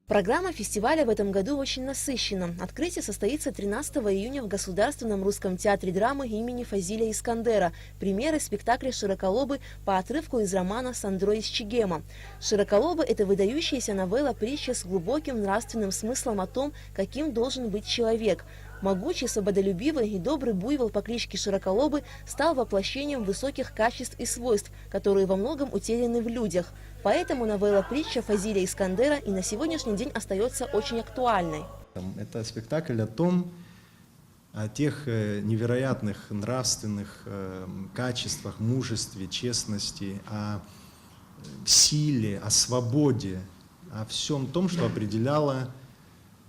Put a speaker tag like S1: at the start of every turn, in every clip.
S1: Программа фестиваля в этом году очень насыщена. Открытие состоится 13 июня в Государственном русском театре драмы имени Фазилия Искандера. Премьера спектакля «Широколобы» по отрывку из романа Сандро из Чегема. «Широколобы» – это выдающаяся новелла-притча с глубоким нравственным смыслом о том, каким должен быть человек. Могучий, свободолюбивый и добрый буйвол по кличке Широколобы стал воплощением высоких качеств и свойств, которые во многом утеряны в людях. Поэтому новелла-притча Фазилия Искандера и на сегодняшний день остается очень актуальной.
S2: Это спектакль о тех невероятных нравственных качествах, мужестве, честности, о силе, о свободе, о всем том, что определяло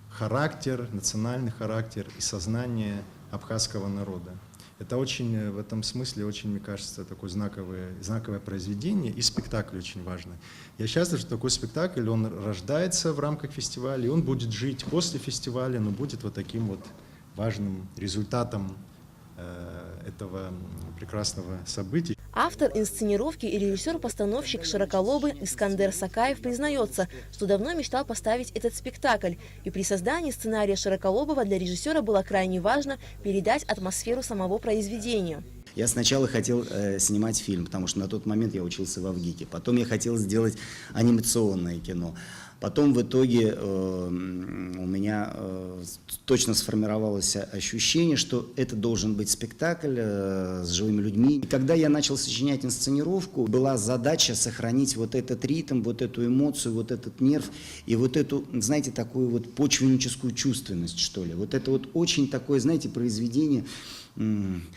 S2: характер, национальный характер и сознание абхазского народа. Это очень, в этом смысле, очень, мне кажется, такое знаковое произведение, и спектакль очень важный. Я счастлив, что такой спектакль, он рождается в рамках фестиваля, и он будет жить после фестиваля, но будет вот таким вот важным результатом этого прекрасного события.
S1: Автор инсценировки и режиссер-постановщик «Широколобы» Искандер Сакаев признается, что давно мечтал поставить этот спектакль. И при создании сценария «Широколобова» для режиссера было крайне важно передать атмосферу самого произведения.
S3: Я сначала хотел снимать фильм, потому что на тот момент я учился в ВГИКе. Потом я хотел сделать анимационное кино. Потом в итоге у меня точно сформировалось ощущение, что это должен быть спектакль с живыми людьми. И когда я начал сочинять инсценировку, была задача сохранить вот этот ритм, вот эту эмоцию, вот этот нерв и вот эту, знаете, такую вот почвенническую чувственность, что ли. Вот это вот очень такое, знаете, произведение,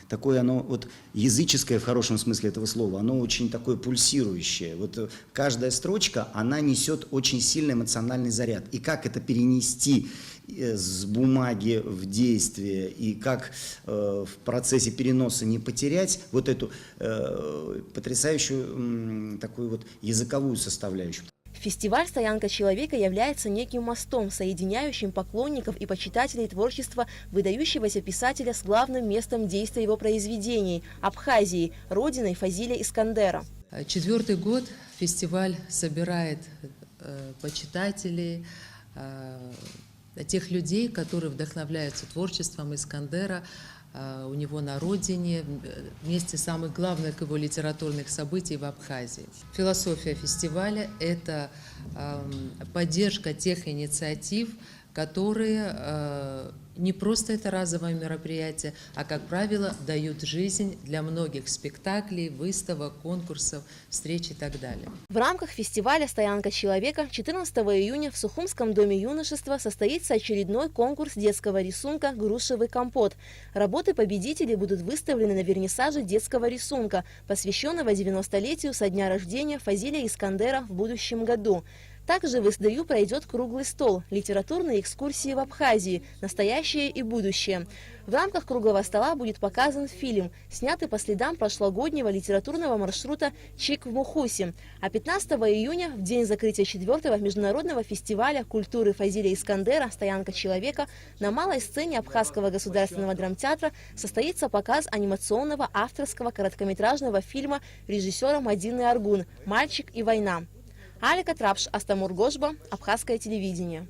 S3: такое оно вот языческое в хорошем смысле этого слова, оно очень такое пульсирующее. Вот каждая строчка, она несет очень сильный эмоциональный заряд. И как это перенести с бумаги в действие, и как в процессе переноса не потерять вот эту потрясающую такую вот языковую составляющую.
S1: Фестиваль «Стоянка человека» является неким мостом, соединяющим поклонников и почитателей творчества выдающегося писателя с главным местом действия его произведений – Абхазией, родиной Фазилия Искандера.
S4: 4-й год фестиваль собирает почитателей, тех людей, которые вдохновляются творчеством Искандера у него на родине, в месте самых главных его литературных событий в Абхазии. Философия фестиваля – это поддержка тех инициатив, которые не просто это разовое мероприятие, а, как правило, дают жизнь для многих спектаклей, выставок, конкурсов, встреч и так далее.
S1: В рамках фестиваля «Стоянка человека» 14 июня в Сухумском доме юношества состоится очередной конкурс детского рисунка «Грушевый компот». Работы победителей будут выставлены на вернисаже детского рисунка, посвященного 90-летию со дня рождения Фазилия Искандера в будущем году. Также в СДЮ пройдет круглый стол «Литературные экскурсии в Абхазии. Настоящее и будущее». В рамках круглого стола будет показан фильм, снятый по следам прошлогоднего литературного маршрута «Чик в Мухусе». А 15 июня, в день закрытия 4-го международного фестиваля культуры Фазилия Искандера «Стоянка человека», на малой сцене Абхазского государственного драмтеатра состоится показ анимационного авторского короткометражного фильма режиссера Мадины Аргун «Мальчик и война». Алика Трапш, Астамур Гошба, Абхазское телевидение.